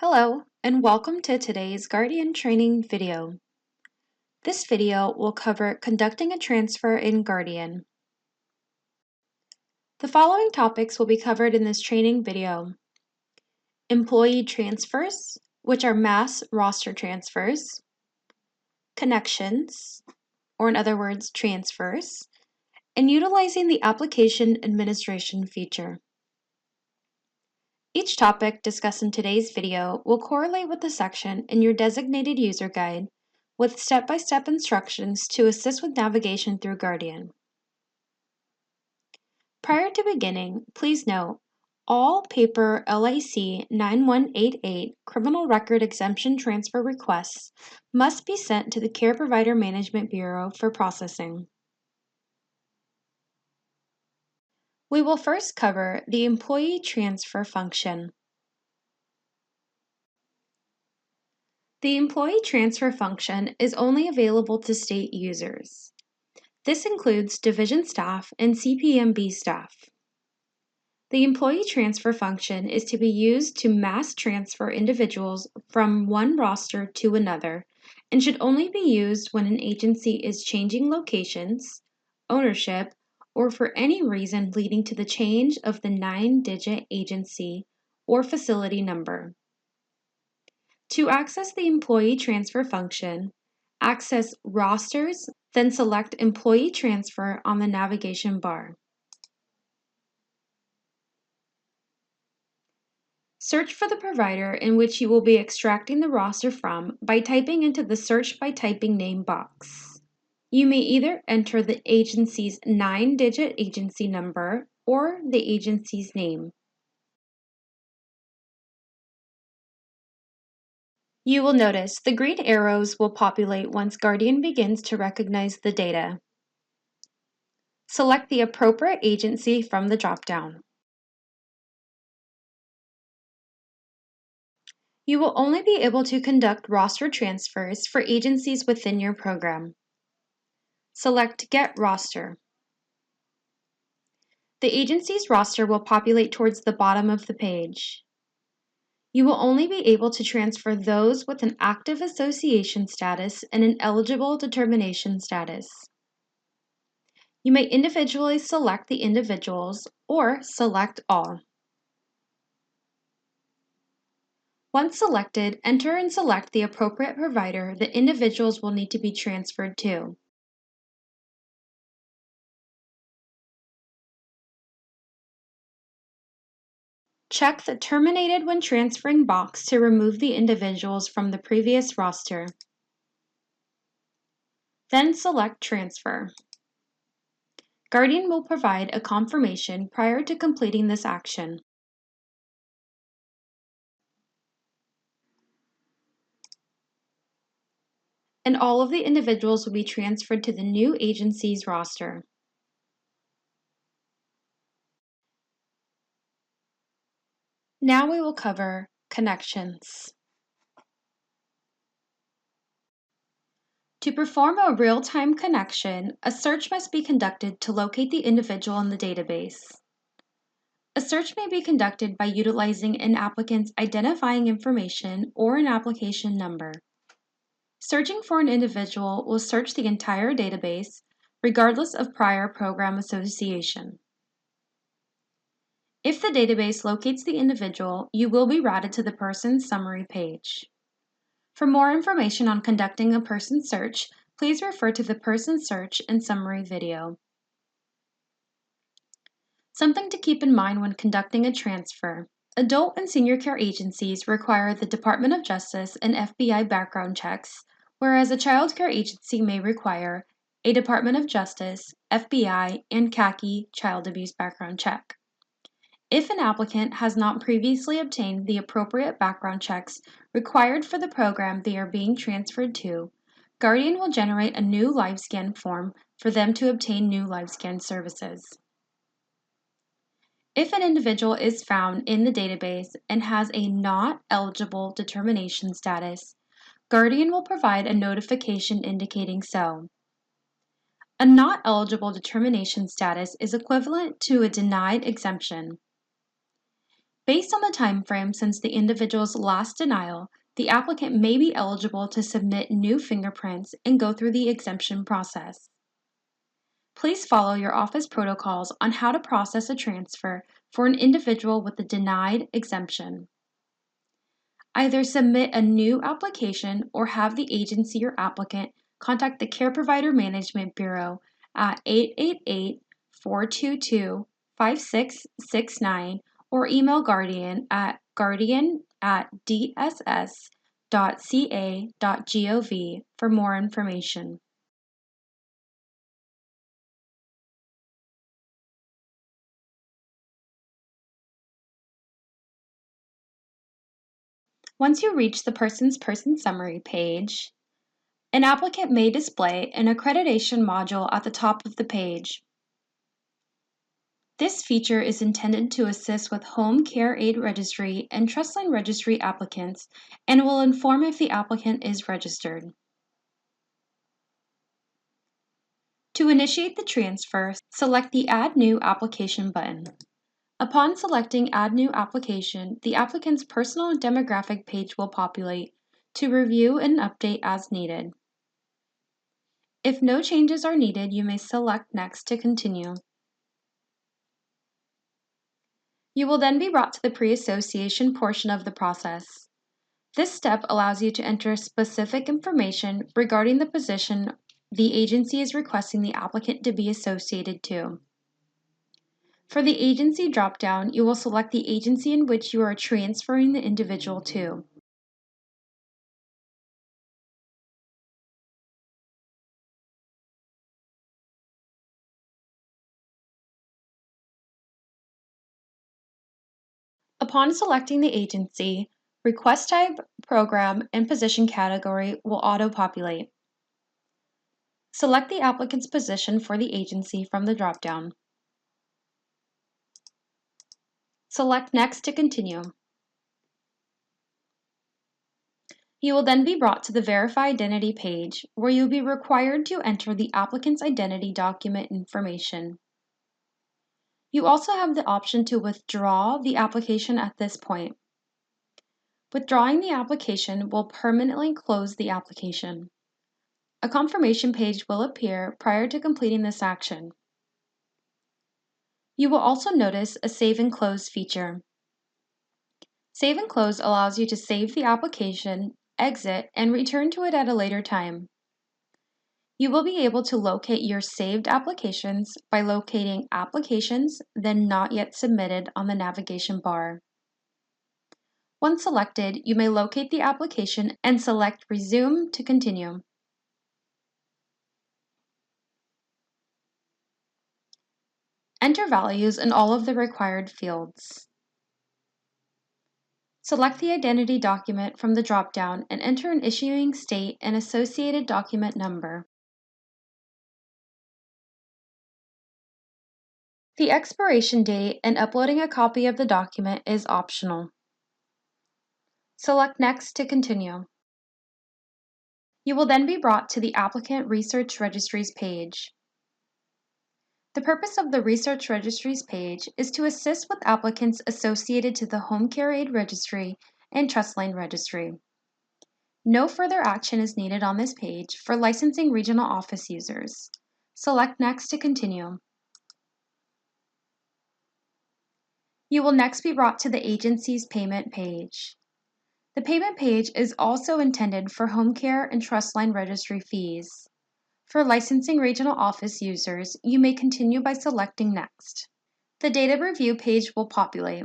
Hello, and welcome to today's Guardian training video. This video will cover conducting a transfer in Guardian. The following topics will be covered in this training video: employee transfers, which are mass roster transfers; connections, or in other words, transfers; and utilizing the application administration feature. Each topic discussed in today's video will correlate with the section in your designated user guide with step-by-step instructions to assist with navigation through Guardian. Prior to beginning, please note, all paper LIC 9188 criminal record exemption transfer requests must be sent to the Care Provider Management Bureau for processing. We will first cover the employee transfer function. The employee transfer function is only available to state users. This includes division staff and CPMB staff. The employee transfer function is to be used to mass transfer individuals from one roster to another and should only be used when an agency is changing locations, ownership, or for any reason leading to the change of the 9-digit agency or facility number. To access the employee transfer function, access Rosters, then select Employee Transfer on the navigation bar. Search for the provider in which you will be extracting the roster from by typing into the Search by Typing Name box. You may either enter the agency's 9-digit agency number or the agency's name. You will notice the green arrows will populate once Guardian begins to recognize the data. Select the appropriate agency from the drop-down. You will only be able to conduct roster transfers for agencies within your program. Select Get Roster. The agency's roster will populate towards the bottom of the page. You will only be able to transfer those with an active association status and an eligible determination status. You may individually select the individuals or select all. Once selected, enter and select the appropriate provider the individuals will need to be transferred to. Check the Terminated when transferring box to remove the individuals from the previous roster. Then select Transfer. Guardian will provide a confirmation prior to completing this action. And all of the individuals will be transferred to the new agency's roster. Now we will cover connections. To perform a real-time connection, a search must be conducted to locate the individual in the database. A search may be conducted by utilizing an applicant's identifying information or an application number. Searching for an individual will search the entire database, regardless of prior program association. If the database locates the individual, you will be routed to the person's summary page. For more information on conducting a person search, please refer to the person search and summary video. Something to keep in mind when conducting a transfer. Adult and senior care agencies require the Department of Justice and FBI background checks, whereas a child care agency may require a Department of Justice, FBI, and CACI child abuse background check. If an applicant has not previously obtained the appropriate background checks required for the program they are being transferred to, Guardian will generate a new LiveScan form for them to obtain new LiveScan services. If an individual is found in the database and has a not eligible determination status, Guardian will provide a notification indicating so. A not eligible determination status is equivalent to a denied exemption. Based on the time frame since the individual's last denial, the applicant may be eligible to submit new fingerprints and go through the exemption process. Please follow your office protocols on how to process a transfer for an individual with a denied exemption. Either submit a new application or have the agency or applicant contact the Care Provider Management Bureau at 888-422-5669 or email Guardian at guardian@dss.ca.gov for more information. Once you reach the person's person summary page, an applicant may display an accreditation module at the top of the page. This feature is intended to assist with Home Care Aid Registry and Trustline Registry applicants and will inform if the applicant is registered. To initiate the transfer, select the Add New Application button. Upon selecting Add New Application, the applicant's personal demographic page will populate to review and update as needed. If no changes are needed, you may select Next to continue. You will then be brought to the pre-association portion of the process. This step allows you to enter specific information regarding the position the agency is requesting the applicant to be associated to. For the agency dropdown, you will select the agency in which you are transferring the individual to. Upon selecting the agency, request type, program, and position category will auto-populate. Select the applicant's position for the agency from the dropdown. Select Next to continue. You will then be brought to the Verify Identity page, where you'll be required to enter the applicant's identity document information. You also have the option to withdraw the application at this point. Withdrawing the application will permanently close the application. A confirmation page will appear prior to completing this action. You will also notice a Save and Close feature. Save and Close allows you to save the application, exit, and return to it at a later time. You will be able to locate your saved applications by locating Applications, then Not Yet Submitted on the navigation bar. Once selected, you may locate the application and select Resume to continue. Enter values in all of the required fields. Select the identity document from the dropdown and enter an issuing state and associated document number. The expiration date and uploading a copy of the document is optional. Select Next to continue. You will then be brought to the Applicant Research Registries page. The purpose of the Research Registries page is to assist with applicants associated to the Home Care Aid Registry and Trustline Registry. No further action is needed on this page for licensing regional office users. Select Next to continue. You will next be brought to the agency's payment page. The payment page is also intended for home care and Trustline Registry fees. For licensing regional office users, you may continue by selecting Next. The data review page will populate.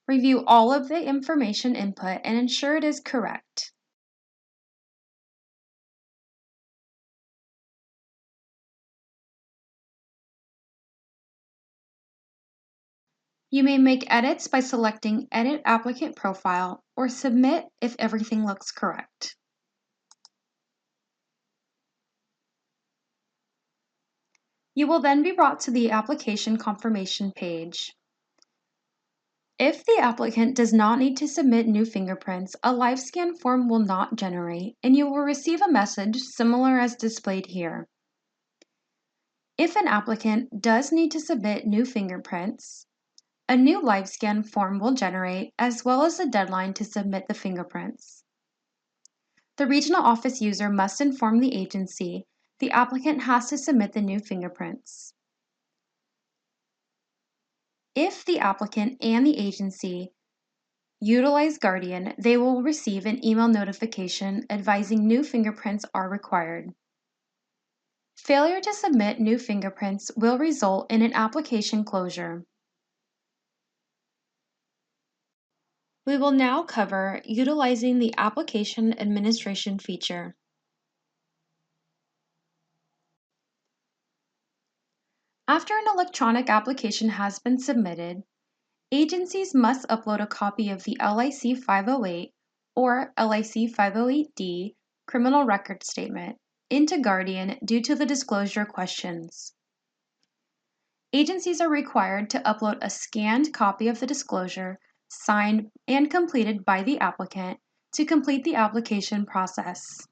Review all of the information input and ensure it is correct. You may make edits by selecting Edit Applicant Profile or Submit if everything looks correct. You will then be brought to the application confirmation page. If the applicant does not need to submit new fingerprints, a live scan form will not generate, and you will receive a message similar as displayed here. If an applicant does need to submit new fingerprints, A new LiveScan form will generate, as well as the deadline to submit the fingerprints. The regional office user must inform the agency the applicant has to submit the new fingerprints. If the applicant and the agency utilize Guardian, they will receive an email notification advising new fingerprints are required. Failure to submit new fingerprints will result in an application closure. We will now cover utilizing the application administration feature. After an electronic application has been submitted, agencies must upload a copy of the LIC 508 or LIC 508D criminal record statement into Guardian due to the disclosure questions. Agencies are required to upload a scanned copy of the disclosure, signed and completed by the applicant, to complete the application process.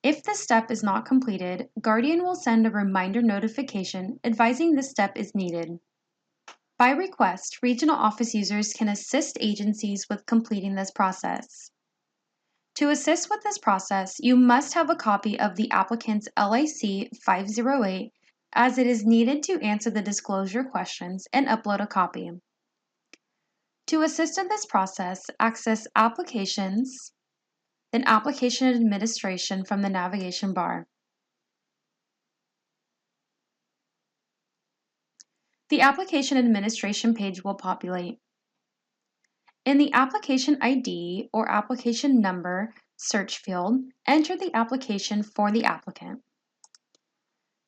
If this step is not completed, Guardian will send a reminder notification advising this step is needed. By request, regional office users can assist agencies with completing this process. To assist with this process, you must have a copy of the applicant's LIC 508 as it is needed to answer the disclosure questions and upload a copy. To assist in this process, access Applications, then Application Administration from the navigation bar. The Application Administration page will populate. In the Application ID or Application Number search field, enter the application for the applicant.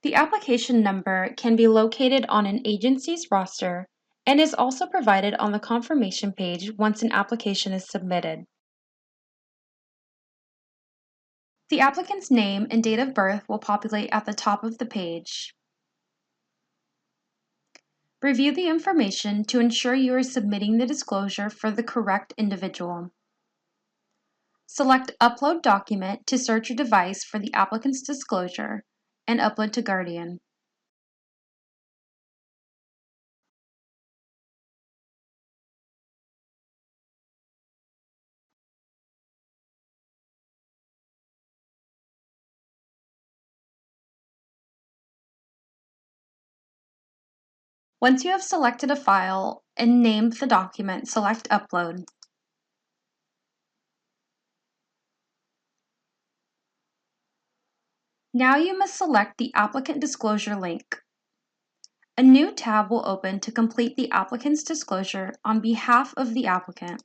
The application number can be located on an agency's roster and is also provided on the confirmation page once an application is submitted. The applicant's name and date of birth will populate at the top of the page. Review the information to ensure you are submitting the disclosure for the correct individual. Select Upload Document to search your device for the applicant's disclosure and upload to Guardian. Once you have selected a file and named the document, select Upload. Now you must select the applicant disclosure link. A new tab will open to complete the applicant's disclosure on behalf of the applicant.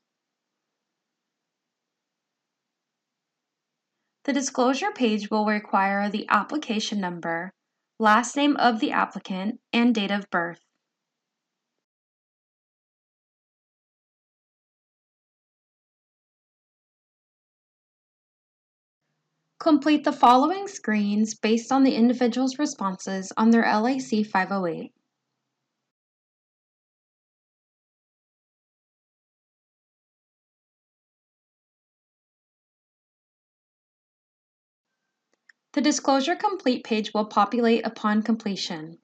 The disclosure page will require the application number, last name of the applicant, and date of birth. Complete the following screens based on the individual's responses on their LIC 508. The Disclosure Complete page will populate upon completion.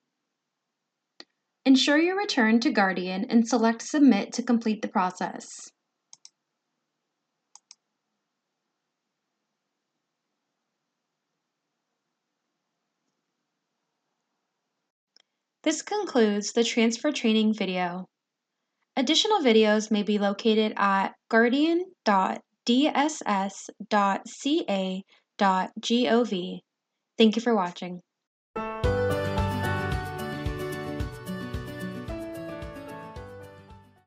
Ensure you return to Guardian and select Submit to complete the process. This concludes the transfer training video. Additional videos may be located at guardian.dss.ca.gov. Thank you for watching.